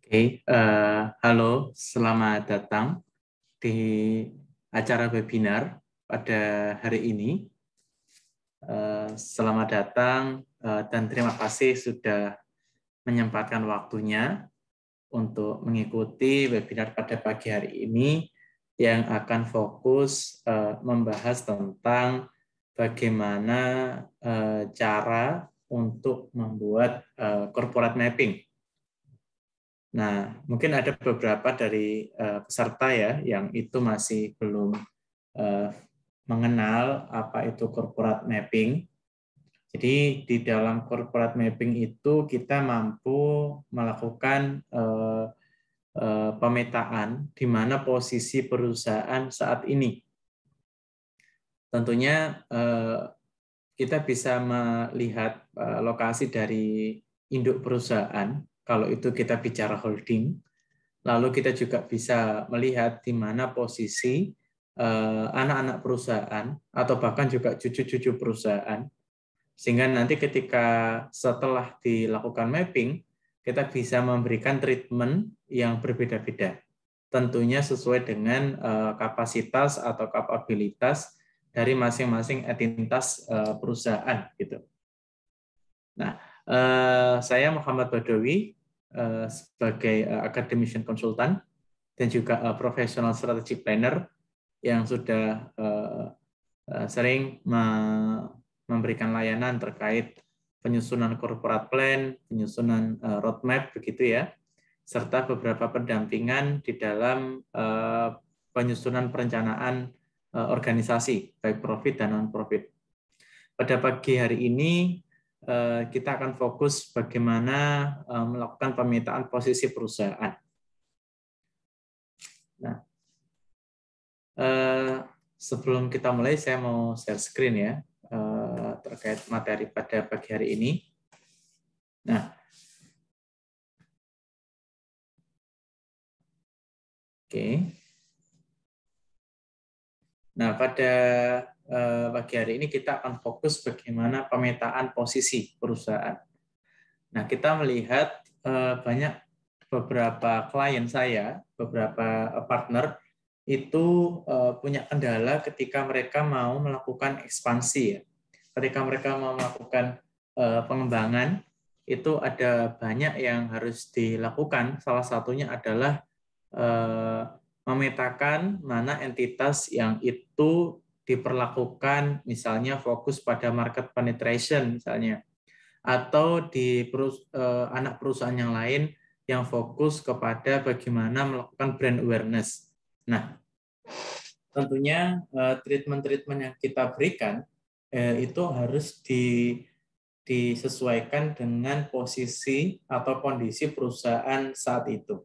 Halo, selamat datang di acara webinar pada hari ini. Selamat datang dan terima kasih sudah menyempatkan waktunya untuk mengikuti webinar pada pagi hari ini yang akan fokus membahas tentang bagaimana cara untuk membuat corporate mapping. Nah, mungkin ada beberapa dari peserta ya yang itu masih belum mengenal apa itu corporate mapping. Jadi di dalam corporate mapping itu kita mampu melakukan pemetaan di mana posisi perusahaan saat ini. Tentunya kita bisa melihat lokasi dari induk perusahaan. Kalau itu kita bicara holding, lalu kita juga bisa melihat di mana posisi anak-anak perusahaan atau bahkan juga cucu-cucu perusahaan. Sehingga nanti ketika setelah dilakukan mapping, kita bisa memberikan treatment yang berbeda-beda. Tentunya sesuai dengan kapasitas atau kapabilitas dari masing-masing entitas perusahaan gitu. Nah, saya Muhammad Badawi sebagai academician consultant dan juga professional strategic planner yang sudah sering memberikan layanan terkait penyusunan corporate plan, penyusunan roadmap begitu ya, serta beberapa pendampingan di dalam penyusunan perencanaan organisasi baik profit dan non profit. Pada pagi hari ini kita akan fokus bagaimana melakukan pemetaan posisi perusahaan. Nah, sebelum kita mulai, saya mau share screen ya terkait materi pada pagi hari ini. Nah, oke. Nah, pada pagi hari ini kita akan fokus bagaimana pemetaan posisi perusahaan. Nah, kita melihat banyak beberapa klien saya, beberapa partner itu punya kendala ketika mereka mau melakukan ekspansi ya. Ketika mereka mau melakukan pengembangan, itu ada banyak yang harus dilakukan. Salah satunya adalah memetakan mana entitas yang itu diperlakukan misalnya fokus pada market penetration misalnya, atau di anak perusahaan yang lain yang fokus kepada bagaimana melakukan brand awareness. Nah, tentunya treatment-treatment yang kita berikan itu harus disesuaikan dengan posisi atau kondisi perusahaan saat itu.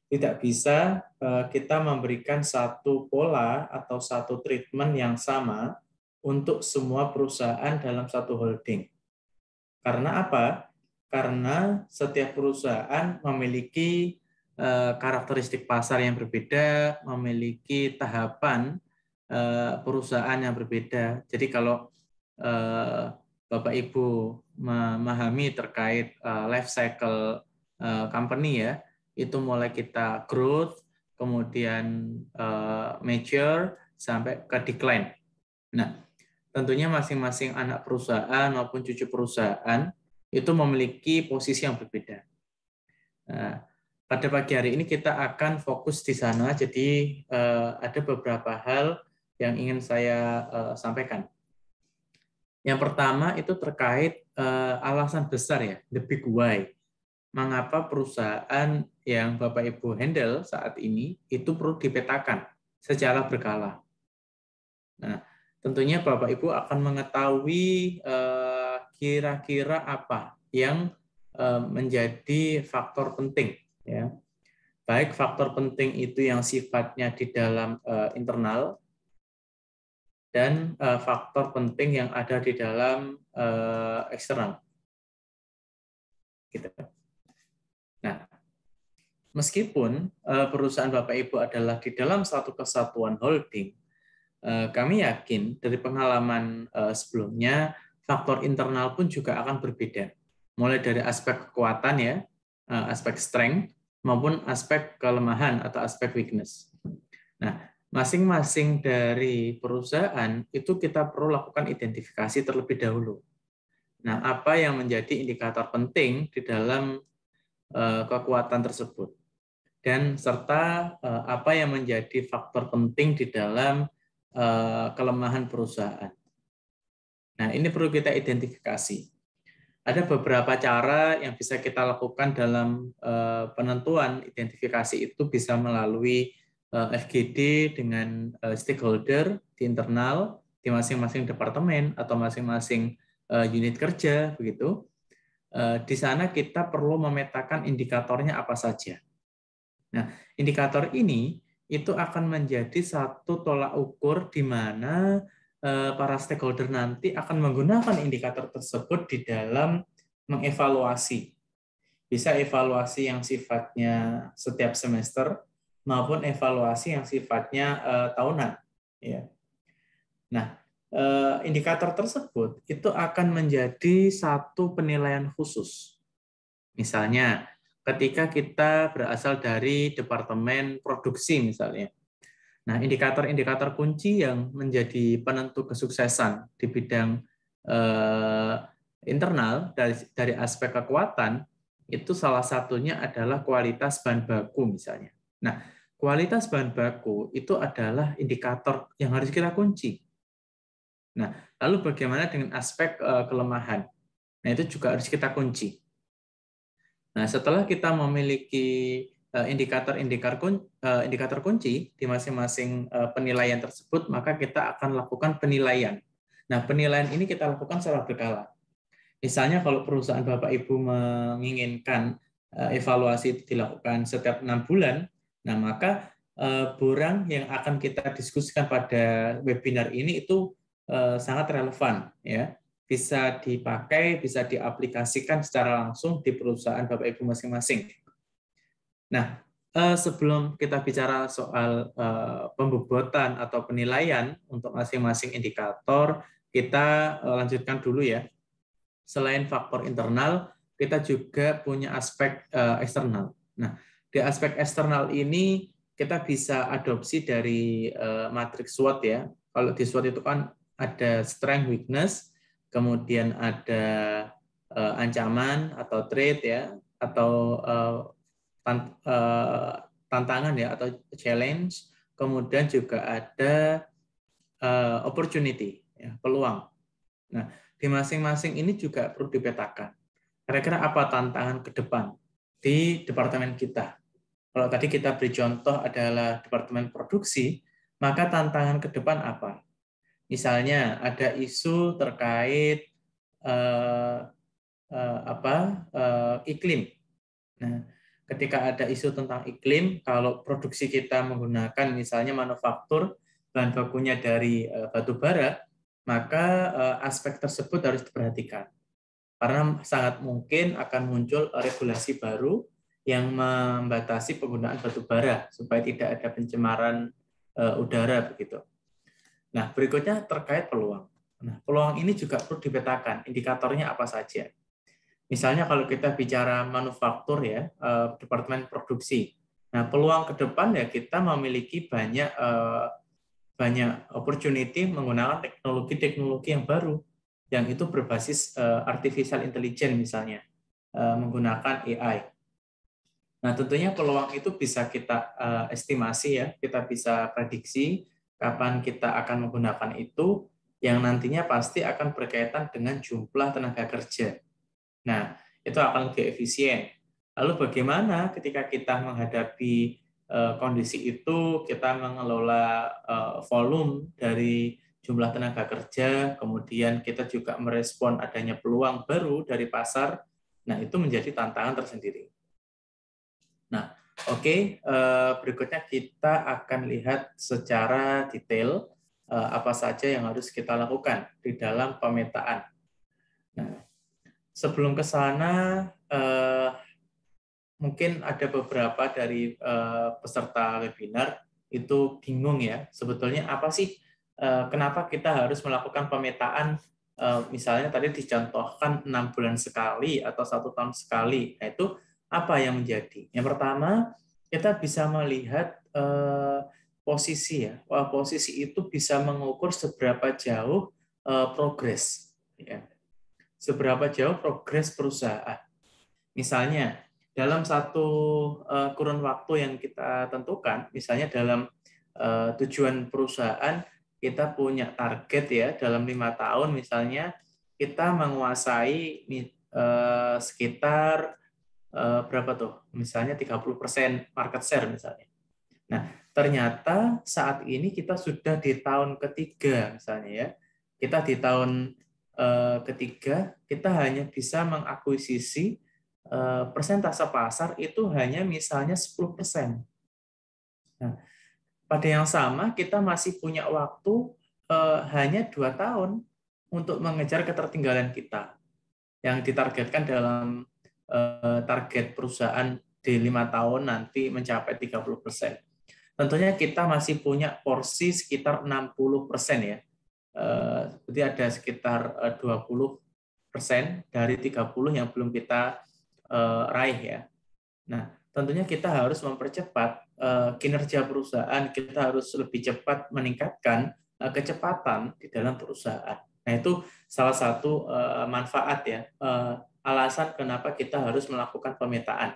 Tidak bisa kita memberikan satu pola atau satu treatment yang sama untuk semua perusahaan dalam satu holding. Karena apa? Karena setiap perusahaan memiliki karakteristik pasar yang berbeda, memiliki tahapan perusahaan yang berbeda. Jadi kalau Bapak Ibu memahami terkait life cycle company ya, itu mulai kita growth, kemudian mature, sampai ke decline. Nah, tentunya masing-masing anak perusahaan maupun cucu perusahaan itu memiliki posisi yang berbeda. Nah, pada pagi hari ini kita akan fokus di sana, jadi ada beberapa hal yang ingin saya sampaikan. Yang pertama itu terkait alasan besar ya, the big why. Mengapa perusahaan yang Bapak Ibu handle saat ini itu perlu dipetakan secara berkala. Nah, tentunya Bapak Ibu akan mengetahui kira-kira apa yang menjadi faktor penting ya. Baik faktor penting itu yang sifatnya di dalam internal dan faktor penting yang ada di dalam eksternal. Gitu. Nah, meskipun perusahaan Bapak Ibu adalah di dalam satu kesatuan holding, kami yakin dari pengalaman sebelumnya, faktor internal pun juga akan berbeda. Mulai dari aspek kekuatan ya, aspek strength, maupun aspek kelemahan atau aspek weakness. Nah, masing-masing dari perusahaan itu kita perlu lakukan identifikasi terlebih dahulu. Nah, apa yang menjadi indikator penting di dalam kekuatan tersebut, dan serta apa yang menjadi faktor penting di dalam kelemahan perusahaan. Nah, ini perlu kita identifikasi. Ada beberapa cara yang bisa kita lakukan dalam penentuan identifikasi itu, bisa melalui FGD dengan stakeholder di internal, di masing-masing departemen atau masing-masing unit kerja, begitu. Di sana kita perlu memetakan indikatornya apa saja. Nah, indikator ini itu akan menjadi satu tolak ukur di mana para stakeholder nanti akan menggunakan indikator tersebut di dalam mengevaluasi. Bisa evaluasi yang sifatnya setiap semester maupun evaluasi yang sifatnya tahunan. Ya. Nah, indikator tersebut itu akan menjadi satu penilaian khusus. Misalnya, ketika kita berasal dari departemen produksi misalnya. Nah, indikator-indikator kunci yang menjadi penentu kesuksesan di bidang internal dari aspek kekuatan itu salah satunya adalah kualitas bahan baku misalnya. Nah, kualitas bahan baku itu adalah indikator yang harus kita kunci. Nah, lalu bagaimana dengan aspek kelemahan? Nah, itu juga harus kita kunci. Nah, setelah kita memiliki indikator kunci di masing-masing penilaian tersebut, maka kita akan lakukan penilaian. Nah, penilaian ini kita lakukan secara berkala. Misalnya kalau perusahaan Bapak Ibu menginginkan evaluasi itu dilakukan setiap 6 bulan, nah maka borang yang akan kita diskusikan pada webinar ini itu sangat relevan, ya. Bisa dipakai, bisa diaplikasikan secara langsung di perusahaan Bapak Ibu masing-masing. Nah, sebelum kita bicara soal pembobotan atau penilaian untuk masing-masing indikator, kita lanjutkan dulu ya. Selain faktor internal, kita juga punya aspek eksternal. Nah, di aspek eksternal ini kita bisa adopsi dari matriks SWOT ya. Kalau di SWOT itu kan ada strength, weakness, kemudian ada ancaman atau threat ya, atau tantangan ya atau challenge, kemudian juga ada opportunity ya, peluang. Nah, di masing-masing ini juga perlu dipetakan. Kira-kira apa tantangan ke depan di departemen kita? Kalau tadi kita beri contoh adalah departemen produksi, maka tantangan ke depan apa? Misalnya ada isu terkait iklim. Nah, ketika ada isu tentang iklim, kalau produksi kita menggunakan misalnya manufaktur bahan bakunya dari batu bara, maka aspek tersebut harus diperhatikan. Karena sangat mungkin akan muncul regulasi baru yang membatasi penggunaan batu bara supaya tidak ada pencemaran udara begitu. Nah, berikutnya terkait peluang. Nah, peluang ini juga perlu dipetakan, indikatornya apa saja. Misalnya kalau kita bicara manufaktur ya, departemen produksi. Nah, peluang ke depan ya kita memiliki banyak opportunity menggunakan teknologi-teknologi yang baru, yang itu berbasis artificial intelligence misalnya, menggunakan AI. Nah, tentunya peluang itu bisa kita estimasi ya, kita bisa prediksi kapan kita akan menggunakan itu, yang nantinya pasti akan berkaitan dengan jumlah tenaga kerja. Nah, itu akan lebih efisien. Lalu bagaimana ketika kita menghadapi kondisi itu, kita mengelola volume dari jumlah tenaga kerja, kemudian kita juga merespon adanya peluang baru dari pasar. Nah, itu menjadi tantangan tersendiri. Nah, oke, berikutnya kita akan lihat secara detail apa saja yang harus kita lakukan di dalam pemetaan. Nah, sebelum ke sana, mungkin ada beberapa dari peserta webinar itu bingung ya, sebetulnya apa sih, kenapa kita harus melakukan pemetaan, misalnya tadi dicontohkan 6 bulan sekali atau 1 tahun sekali. Nah, itu apa yang menjadi? Yang pertama, kita bisa melihat posisi ya. Posisi itu bisa mengukur seberapa jauh progres, ya. Seberapa jauh progres perusahaan. Misalnya, dalam satu kurun waktu yang kita tentukan, misalnya dalam tujuan perusahaan, kita punya target ya, dalam 5 tahun misalnya, kita menguasai sekitar berapa tuh? Misalnya 30% market share misalnya. Nah, ternyata saat ini kita sudah di tahun ketiga misalnya ya. Kita di tahun ketiga, kita hanya bisa mengakuisisi persentase pasar itu hanya misalnya 10%. Nah, pada yang sama kita masih punya waktu hanya 2 tahun untuk mengejar ketertinggalan kita yang ditargetkan dalam target perusahaan di 5 tahun nanti mencapai 30%. Tentunya kita masih punya porsi sekitar 60% ya. Jadi ada sekitar 20% dari 30 yang belum kita raih ya. Nah, tentunya kita harus mempercepat kinerja perusahaan, kita harus lebih cepat meningkatkan kecepatan di dalam perusahaan. Nah, itu salah satu manfaat ya, alasan kenapa kita harus melakukan pemetaan.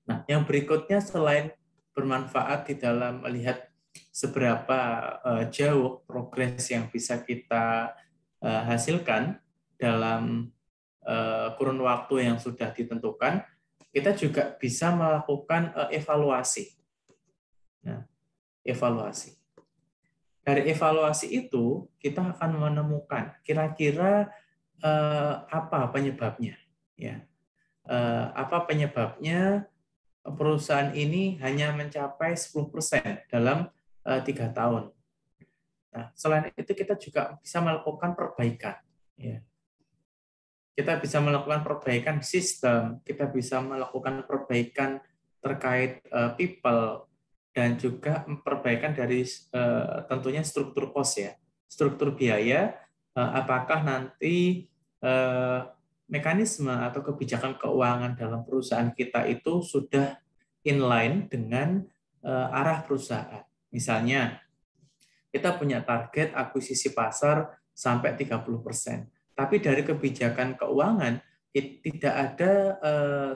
Nah, yang berikutnya selain bermanfaat di dalam melihat seberapa jauh progres yang bisa kita hasilkan dalam kurun waktu yang sudah ditentukan, kita juga bisa melakukan evaluasi. Nah, evaluasi. Dari evaluasi itu kita akan menemukan kira-kira apa penyebabnya, ya. Apa penyebabnya perusahaan ini hanya mencapai 10% dalam 3 tahun. Nah, selain itu kita juga bisa melakukan perbaikan. Ya. Kita bisa melakukan perbaikan sistem, kita bisa melakukan perbaikan terkait people, dan juga perbaikan dari tentunya struktur cost ya, struktur biaya, apakah nanti mekanisme atau kebijakan keuangan dalam perusahaan kita itu sudah inline dengan arah perusahaan. Misalnya, kita punya target akuisisi pasar sampai 30%. Tapi dari kebijakan keuangan, tidak ada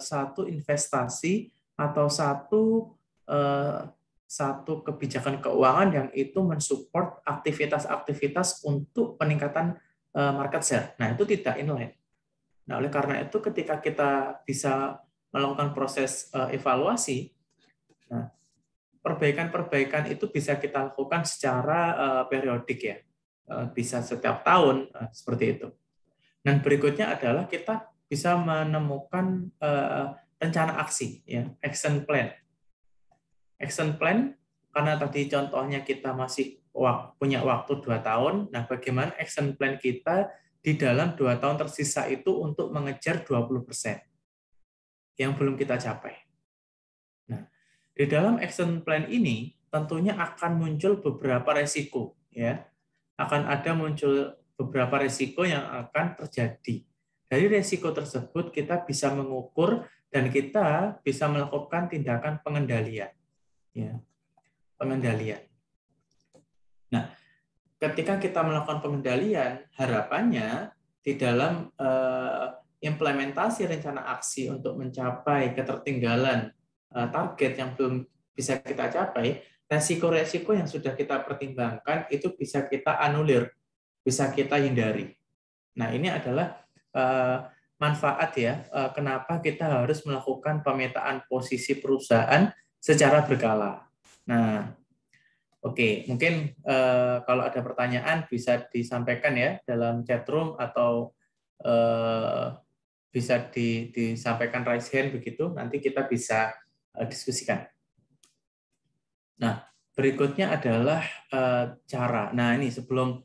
satu investasi atau satu kebijakan keuangan yang itu mensupport aktivitas-aktivitas untuk peningkatan market share. Nah, itu tidak inline. Nah, oleh karena itu ketika kita bisa melakukan proses evaluasi, nah, perbaikan-perbaikan itu bisa kita lakukan secara periodik ya, bisa setiap tahun seperti itu. Dan berikutnya adalah kita bisa menemukan rencana aksi, ya, action plan. Action plan karena tadi contohnya kita masih punya waktu 2 tahun. Nah, bagaimana action plan kita di dalam 2 tahun tersisa itu untuk mengejar 20% yang belum kita capai. Nah, di dalam action plan ini tentunya akan muncul beberapa resiko, ya. Akan ada muncul beberapa resiko yang akan terjadi. Dari resiko tersebut kita bisa mengukur dan kita bisa melakukan tindakan pengendalian, ya. Pengendalian. Nah, ketika kita melakukan pengendalian, harapannya di dalam implementasi rencana aksi untuk mencapai ketertinggalan target yang belum bisa kita capai, resiko-resiko yang sudah kita pertimbangkan itu bisa kita anulir, bisa kita hindari. Nah, ini adalah manfaat ya, kenapa kita harus melakukan pemetaan posisi perusahaan secara berkala. Nah, oke, mungkin kalau ada pertanyaan bisa disampaikan ya dalam chat room atau bisa disampaikan raise hand begitu, nanti kita bisa diskusikan. Nah, berikutnya adalah cara. Nah, ini sebelum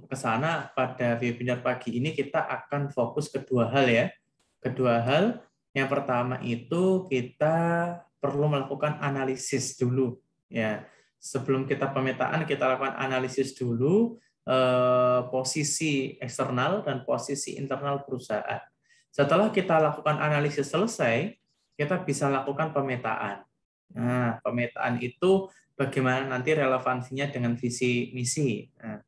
ke sana pada webinar pagi ini kita akan fokus ke dua hal ya. Kedua hal, yang pertama itu kita perlu melakukan analisis dulu ya. Sebelum kita pemetaan, kita lakukan analisis dulu posisi eksternal dan posisi internal perusahaan. Setelah kita lakukan analisis selesai, kita bisa lakukan pemetaan. Nah, pemetaan itu bagaimana nanti relevansinya dengan visi misi. Nah,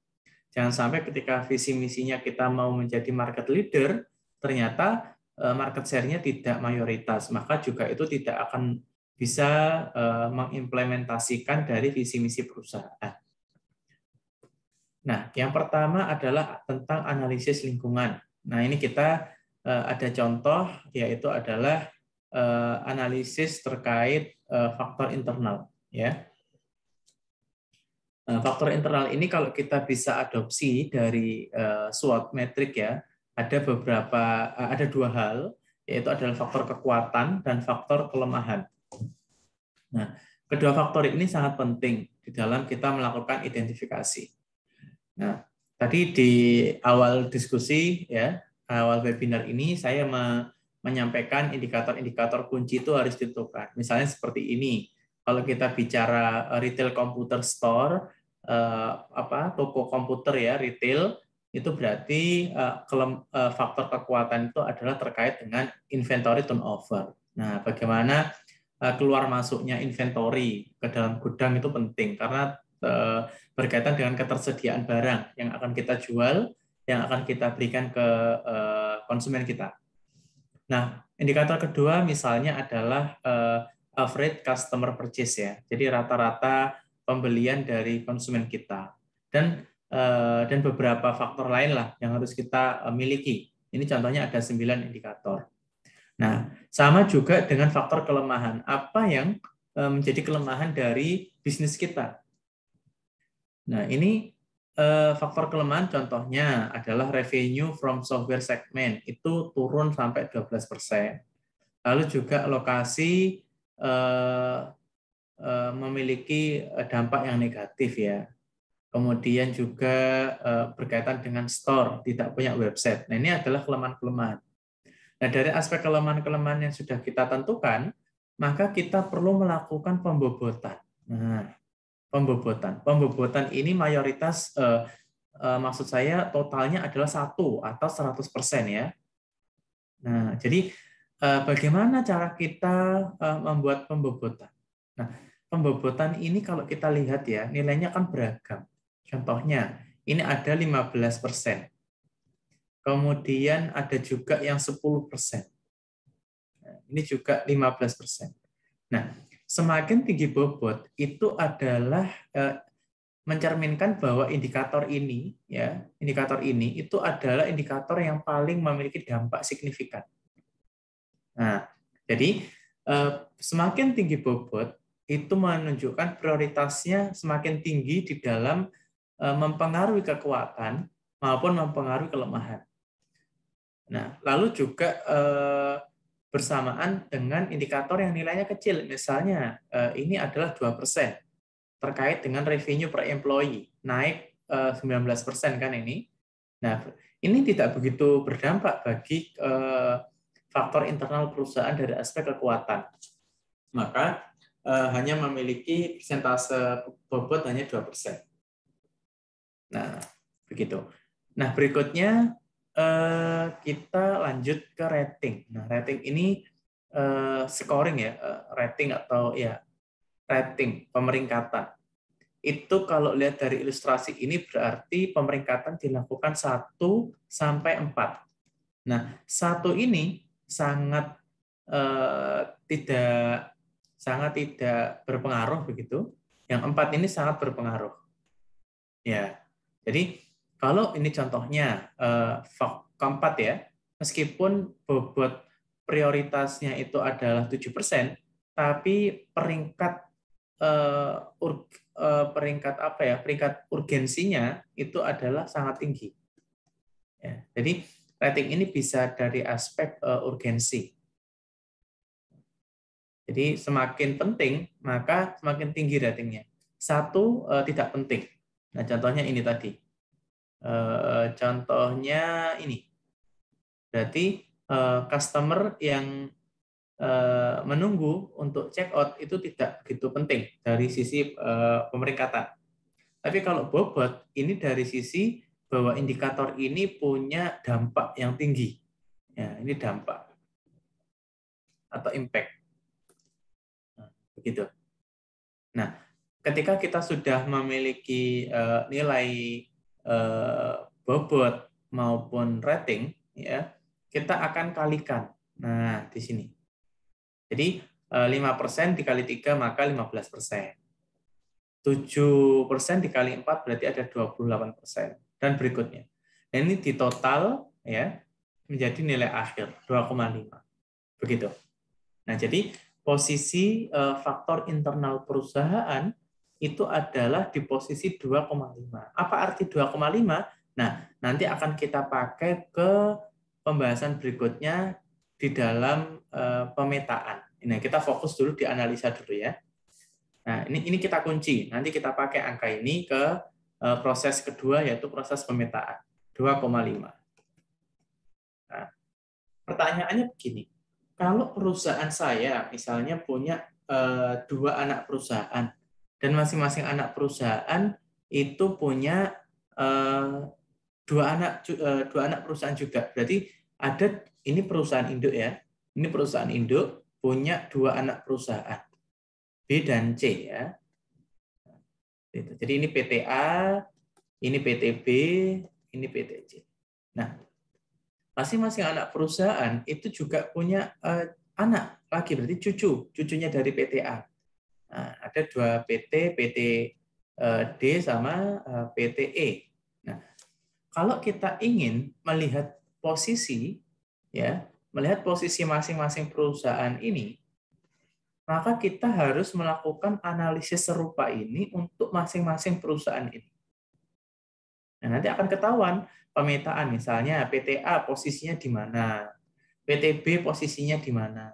jangan sampai ketika visi misinya kita mau menjadi market leader, ternyata market share-nya tidak mayoritas, maka juga itu tidak akan bisa mengimplementasikan dari visi misi perusahaan. Nah, yang pertama adalah tentang analisis lingkungan. Nah, ini kita ada contoh, yaitu adalah analisis terkait faktor internal. Ya, faktor internal ini kalau kita bisa adopsi dari SWOT metrik ya, ada dua hal, yaitu adalah faktor kekuatan dan faktor kelemahan. Nah, kedua faktor ini sangat penting di dalam kita melakukan identifikasi. Nah, tadi di awal diskusi ya, awal webinar ini saya menyampaikan indikator-indikator kunci itu harus ditentukan. Misalnya seperti ini. Kalau kita bicara retail computer store, toko komputer ya, retail, itu berarti faktor kekuatan itu adalah terkait dengan inventory turnover. Nah, bagaimana keluar masuknya inventory ke dalam gudang itu penting karena berkaitan dengan ketersediaan barang yang akan kita jual, yang akan kita berikan ke konsumen kita. Nah, indikator kedua misalnya adalah average customer purchase ya. Jadi rata-rata pembelian dari konsumen kita. Dan beberapa faktor lain lah yang harus kita miliki. Ini contohnya ada 9 indikator. Nah, sama juga dengan faktor kelemahan. Apa yang menjadi kelemahan dari bisnis kita? Nah, ini faktor kelemahan contohnya adalah revenue from software segment itu turun sampai 12%. Lalu juga lokasi memiliki dampak yang negatif ya. Kemudian juga berkaitan dengan store, tidak punya website. Nah, ini adalah kelemahan-kelemahan. Nah, dari aspek kelemahan-kelemahan yang sudah kita tentukan, maka kita perlu melakukan pembobotan. Nah, pembobotan ini mayoritas maksud saya totalnya adalah 1 atau 100% ya. Nah, jadi bagaimana cara kita membuat pembobotan? Nah, pembobotan ini kalau kita lihat ya, nilainya kan beragam. Contohnya, ini ada 15%. Kemudian ada juga yang 10%. Ini juga 15%. Nah, semakin tinggi bobot itu adalah mencerminkan bahwa indikator ini itu adalah indikator yang paling memiliki dampak signifikan. Nah, jadi semakin tinggi bobot itu menunjukkan prioritasnya semakin tinggi di dalam mempengaruhi kekuatan maupun mempengaruhi kelemahan. Nah, lalu juga bersamaan dengan indikator yang nilainya kecil, misalnya ini adalah 2%, terkait dengan revenue per employee, naik 19% kan ini. Nah, ini tidak begitu berdampak bagi faktor internal perusahaan dari aspek kekuatan. Maka hanya memiliki persentase bobot hanya 2%. Nah, begitu. Nah, berikutnya kita lanjut ke rating. Nah, rating ini scoring ya, rating atau ya rating, pemeringkatan. Itu kalau lihat dari ilustrasi ini berarti pemeringkatan dilakukan 1 sampai 4. Nah, 1 ini sangat tidak berpengaruh begitu. Yang 4 ini sangat berpengaruh. Ya. Jadi kalau ini contohnya keempat ya, meskipun bobot prioritasnya itu adalah 7%, tapi peringkat urgensinya itu adalah sangat tinggi. Ya, jadi rating ini bisa dari aspek urgensi. Jadi semakin penting maka semakin tinggi ratingnya. 1 tidak penting. Nah, contohnya ini tadi. Contohnya ini. Berarti customer yang menunggu untuk check out itu tidak begitu penting dari sisi pemeringkatan. Tapi kalau bobot ini dari sisi bahwa indikator ini punya dampak yang tinggi. Ya, ini dampak atau impact. Nah, begitu. Nah, ketika kita sudah memiliki nilai bobot maupun rating, ya, kita akan kalikan. Nah, di sini. Jadi 5% dikali 3 maka 15%. 7% dikali 4 berarti ada 28%. Dan berikutnya. Dan ini di total ya menjadi nilai akhir 2,5. Begitu. Nah, jadi posisi faktor internal perusahaan itu adalah di posisi 2,5. Apa arti 2,5? Nah, nanti akan kita pakai ke pembahasan berikutnya di dalam pemetaan. Nah, kita fokus dulu di analisa dulu ya. Nah, ini kita kunci. Nanti kita pakai angka ini ke proses kedua, yaitu proses pemetaan. 2,5. Nah, pertanyaannya begini. Kalau perusahaan saya misalnya punya 2 anak perusahaan, dan masing-masing anak perusahaan itu punya 2 anak perusahaan juga. Berarti ada ini perusahaan induk ya. Ini perusahaan induk punya 2 anak perusahaan. B dan C ya. Jadi ini PTA, ini PTB, ini PTC. Nah, masing-masing anak perusahaan itu juga punya anak lagi, berarti cucunya dari PTA. Nah, ada 2 PT, D sama PTE. Nah, kalau kita ingin melihat posisi, ya, melihat posisi masing-masing perusahaan ini, maka kita harus melakukan analisis serupa ini untuk masing-masing perusahaan ini. Nah, nanti akan ketahuan pemetaan, misalnya PTA posisinya di mana, PTB posisinya di mana,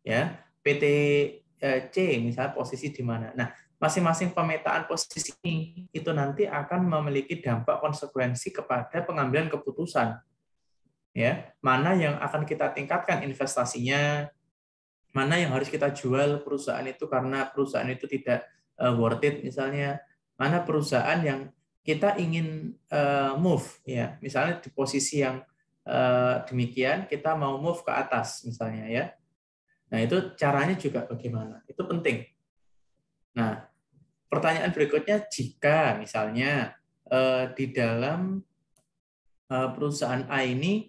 ya, PTC misalnya posisi di mana. Nah, masing-masing pemetaan posisi ini itu nanti akan memiliki dampak konsekuensi kepada pengambilan keputusan. Ya, mana yang akan kita tingkatkan investasinya, mana yang harus kita jual perusahaan itu karena perusahaan itu tidak worth it misalnya, mana perusahaan yang kita ingin move ya, misalnya di posisi yang demikian kita mau move ke atas misalnya ya. Nah, itu caranya juga bagaimana? Itu penting. Nah, pertanyaan berikutnya, jika misalnya di dalam perusahaan A ini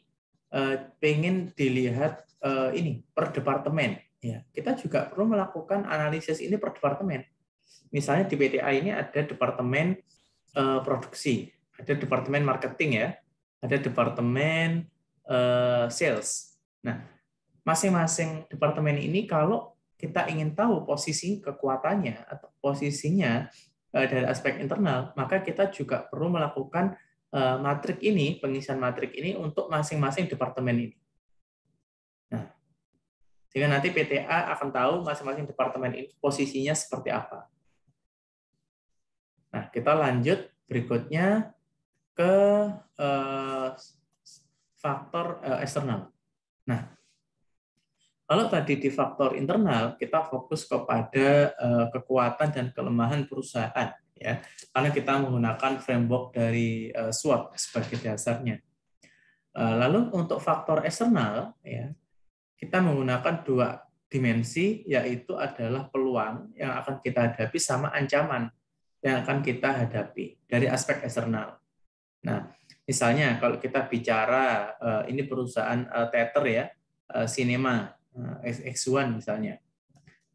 pengen dilihat ini per departemen, ya kita juga perlu melakukan analisis ini per departemen. Misalnya di PTA ini ada departemen produksi, ada departemen marketing ya, ada departemen sales. Nah, masing-masing departemen ini kalau kita ingin tahu posisi kekuatannya atau posisinya dari aspek internal, maka kita juga perlu melakukan matrik ini, pengisian matrik ini untuk masing-masing departemen ini. Nah, sehingga nanti PTA akan tahu masing-masing departemen ini posisinya seperti apa. Nah, kita lanjut berikutnya ke faktor eksternal. Nah, kalau tadi di faktor internal kita fokus kepada kekuatan dan kelemahan perusahaan, ya, karena kita menggunakan framework dari SWOT sebagai dasarnya. Lalu untuk faktor eksternal, ya, kita menggunakan 2 dimensi, yaitu adalah peluang yang akan kita hadapi sama ancaman yang akan kita hadapi dari aspek eksternal. Nah, misalnya kalau kita bicara ini perusahaan teater ya, sinema, X1 misalnya,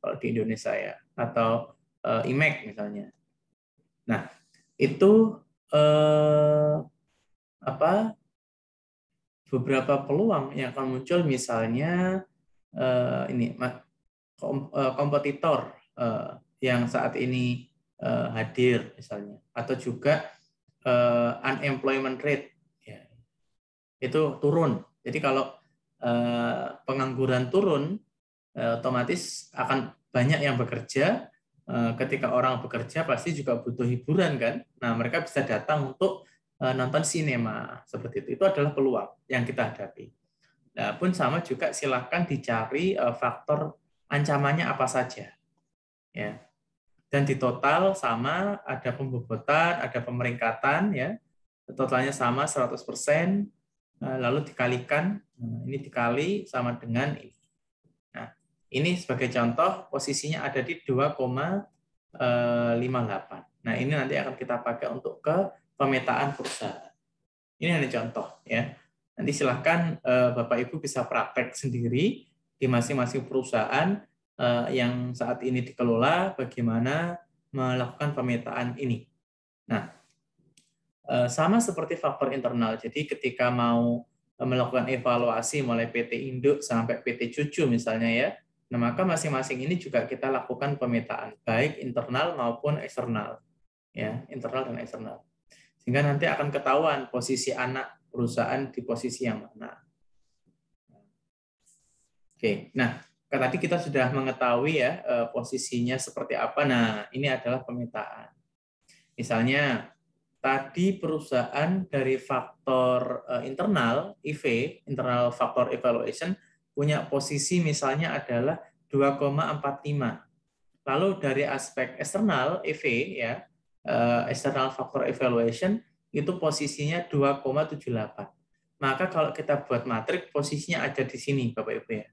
kalau di Indonesia ya, atau IMAX misalnya. Nah, itu beberapa peluang yang akan muncul, misalnya ini kompetitor yang saat ini hadir misalnya, atau juga unemployment rate ya, itu turun. Jadi kalau pengangguran turun, otomatis akan banyak yang bekerja. Ketika orang bekerja pasti juga butuh hiburan kan. Nah, mereka bisa datang untuk nonton sinema seperti itu. Itu adalah peluang yang kita hadapi. Nah, pun sama juga silahkan dicari faktor ancamannya apa saja. Ya. Dan di total sama, ada pembobotan, ada pemeringkatan ya. Totalnya sama 100%. lalu dikalikan, ini dikali sama dengan ini. Nah, ini sebagai contoh posisinya ada di 2,58. Nah, ini nanti akan kita pakai untuk ke pemetaan perusahaan. Ini hanya contoh ya. Nanti silahkan Bapak Ibu bisa praktek sendiri di masing-masing perusahaan yang saat ini dikelola, bagaimana melakukan pemetaan ini. Nah, sama seperti faktor internal. Jadi ketika mau melakukan evaluasi mulai PT induk sampai PT cucu misalnya ya, nah maka masing-masing ini juga kita lakukan pemetaan baik internal maupun eksternal, ya internal dan eksternal. Sehingga nanti akan ketahuan posisi anak perusahaan di posisi yang mana. Oke, nah tadi kita sudah mengetahui ya posisinya seperti apa. Nah ini adalah pemetaan. Misalnya tadi perusahaan dari faktor internal, IV, internal factor evaluation, punya posisi misalnya adalah 2,45. Lalu dari aspek eksternal, EV, ya, external factor evaluation, itu posisinya 2,78. Maka kalau kita buat matrik, posisinya ada di sini, Bapak Ibu ya.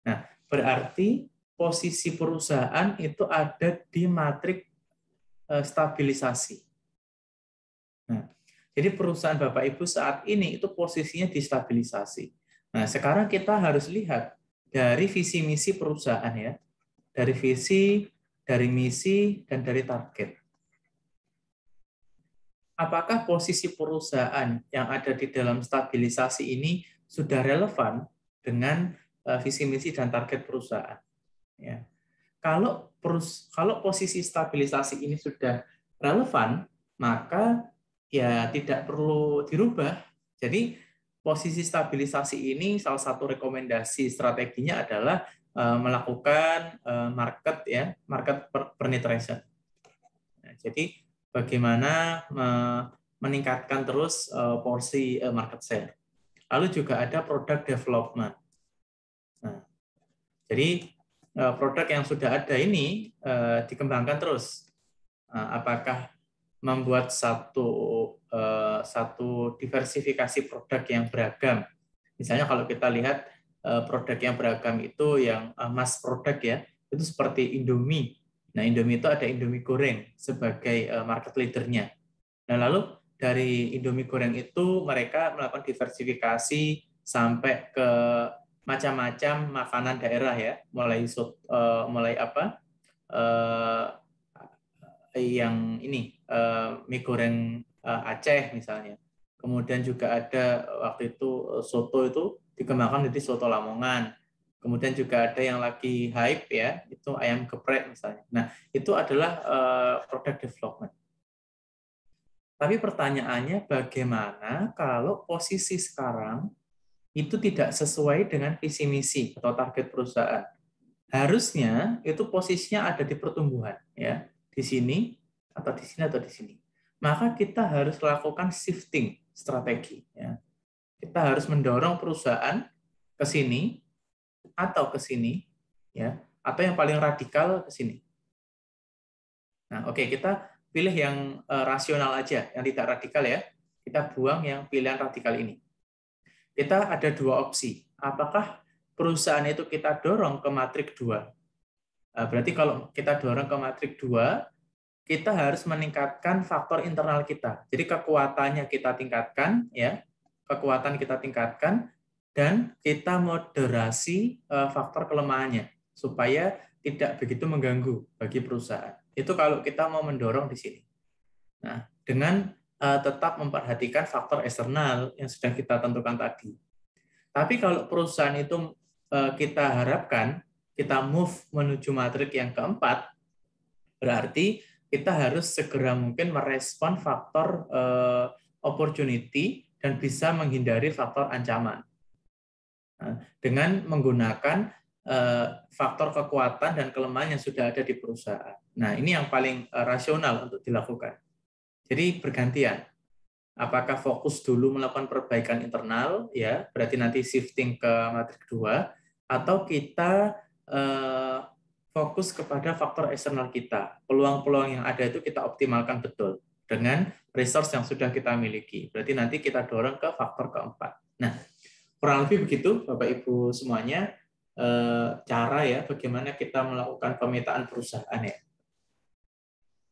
Nah, berarti posisi perusahaan itu ada di matrik stabilisasi. Nah, jadi perusahaan Bapak Ibu saat ini itu posisinya di stabilisasi. Nah, sekarang kita harus lihat dari visi misi perusahaan ya. Dari visi, dari misi, dan dari target. Apakah posisi perusahaan yang ada di dalam stabilisasi ini sudah relevan dengan visi misi dan target perusahaan? Ya. Kalau posisi stabilisasi ini sudah relevan, maka ya tidak perlu dirubah. Jadi posisi stabilisasi ini salah satu rekomendasi strateginya adalah melakukan market penetration. Nah, jadi bagaimana meningkatkan terus porsi market share. Lalu juga ada product development. Nah, jadi produk yang sudah ada ini dikembangkan terus. Apakah membuat satu diversifikasi produk yang beragam. Misalnya kalau kita lihat produk yang beragam itu yang mass produk ya, itu seperti Indomie. Nah, Indomie itu ada Indomie goreng sebagai market leader-nya. Nah, lalu dari Indomie goreng itu mereka melakukan diversifikasi sampai ke macam-macam makanan daerah ya, mulai yang ini mie goreng Aceh misalnya. Kemudian juga ada waktu itu soto itu dikembangkan jadi soto Lamongan. Kemudian juga ada yang lagi hype ya, itu ayam geprek misalnya. Nah, itu adalah product development. Tapi pertanyaannya bagaimana kalau posisi sekarang itu tidak sesuai dengan visi misi atau target perusahaan? Harusnya itu posisinya ada di pertumbuhan ya, di sini atau di sini atau di sini. Maka kita harus lakukan shifting strategi ya. Kita harus mendorong perusahaan ke sini atau ke sini ya, atau yang paling radikal ke sini. Nah, oke, kita pilih yang rasional aja, yang tidak radikal ya. Kita buang yang pilihan radikal ini. Kita ada dua opsi. Apakah perusahaan itu kita dorong ke matrik 2? Berarti kalau kita dorong ke matrik 2, kita harus meningkatkan faktor internal kita. Jadi kekuatannya kita tingkatkan, ya, kekuatan kita tingkatkan, dan kita moderasi faktor kelemahannya supaya tidak begitu mengganggu bagi perusahaan. Itu kalau kita mau mendorong di sini. Nah, dengan tetap memperhatikan faktor eksternal yang sudah kita tentukan tadi. Tapi kalau perusahaan itu kita harapkan kita move menuju matrik yang keempat, berarti kita harus segera mungkin merespon faktor opportunity dan bisa menghindari faktor ancaman. Nah, dengan menggunakan faktor kekuatan dan kelemahan yang sudah ada di perusahaan. Nah, ini yang paling rasional untuk dilakukan. Jadi bergantian. Apakah fokus dulu melakukan perbaikan internal, ya berarti nanti shifting ke matrik 2, atau kita fokus kepada faktor eksternal kita. Peluang-peluang yang ada itu kita optimalkan betul dengan resource yang sudah kita miliki. Berarti nanti kita dorong ke faktor keempat. Nah, kurang lebih begitu Bapak Ibu semuanya, cara ya bagaimana kita melakukan pemetaan perusahaan ya.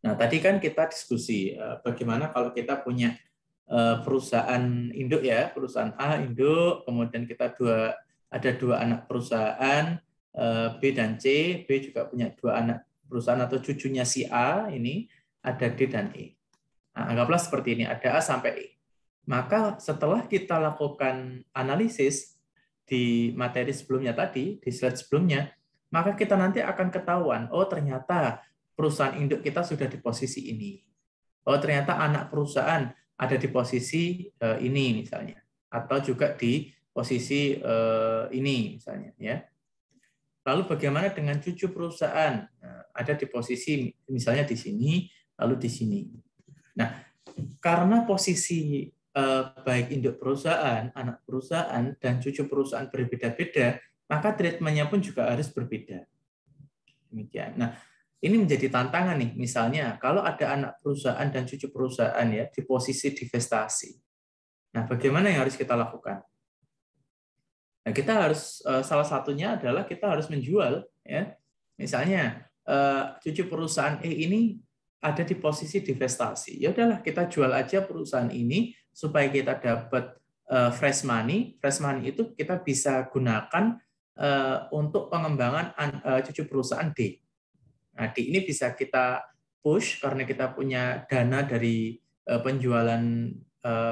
Nah, tadi kan kita diskusi bagaimana kalau kita punya perusahaan induk ya, perusahaan A induk, kemudian kita ada dua anak perusahaan, B dan C, B juga punya dua anak perusahaan atau cucunya si A, ini ada D dan E. Nah, anggaplah seperti ini, ada A sampai E. Maka setelah kita lakukan analisis di materi sebelumnya tadi, di slide sebelumnya, maka kita nanti akan ketahuan, oh ternyata perusahaan induk kita sudah di posisi ini. Oh ternyata anak perusahaan ada di posisi ini misalnya, atau juga di posisi ini misalnya ya. Lalu bagaimana dengan cucu perusahaan? Nah, ada di posisi misalnya di sini, lalu di sini. Nah, karena posisi baik induk perusahaan, anak perusahaan, dan cucu perusahaan berbeda-beda, maka treatment-nya pun juga harus berbeda. Demikian. Nah, ini menjadi tantangan nih. Misalnya, kalau ada anak perusahaan dan cucu perusahaan ya di posisi divestasi. Nah, bagaimana yang harus kita lakukan? Nah, kita harus salah satunya adalah kita harus menjual ya. Misalnya, cucu perusahaan E ini ada di posisi divestasi. Ya udahlah, kita jual aja perusahaan ini supaya kita dapat fresh money. Fresh money itu kita bisa gunakan untuk pengembangan cucu perusahaan D. Nah, D ini bisa kita push karena kita punya dana dari penjualan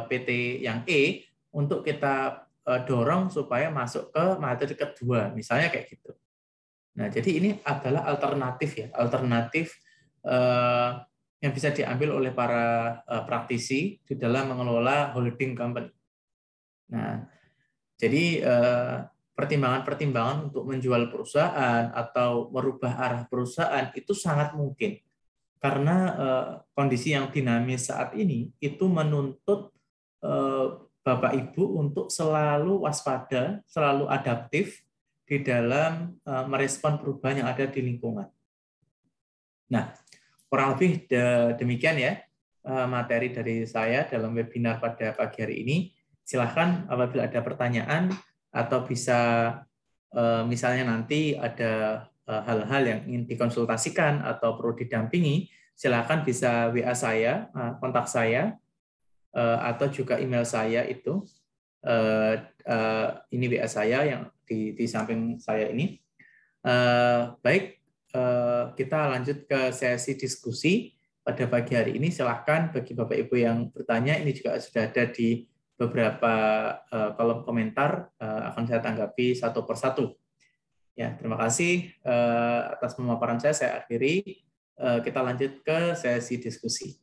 PT yang E untuk kita dorong supaya masuk ke materi kedua, misalnya kayak gitu. Nah, jadi ini adalah alternatif ya, alternatif yang bisa diambil oleh para praktisi di dalam mengelola holding company. Nah, jadi pertimbangan-pertimbangan untuk menjual perusahaan atau merubah arah perusahaan itu sangat mungkin. Karena kondisi yang dinamis saat ini itu menuntut Bapak Ibu untuk selalu waspada, selalu adaptif di dalam merespon perubahan yang ada di lingkungan. Nah, kurang lebih demikian ya materi dari saya dalam webinar pada pagi hari ini. Silahkan apabila ada pertanyaan atau bisa misalnya nanti ada hal-hal yang ingin dikonsultasikan atau perlu didampingi, silakan bisa WA saya, kontak saya, atau juga email saya itu. Ini WA saya yang di samping saya ini. Baik, kita lanjut ke sesi diskusi pada pagi hari ini. Silakan bagi Bapak Ibu yang bertanya, ini juga sudah ada di beberapa kolom komentar, akan saya tanggapi satu persatu. Ya, terima kasih atas pemaparan saya akhiri. Kita lanjut ke sesi diskusi.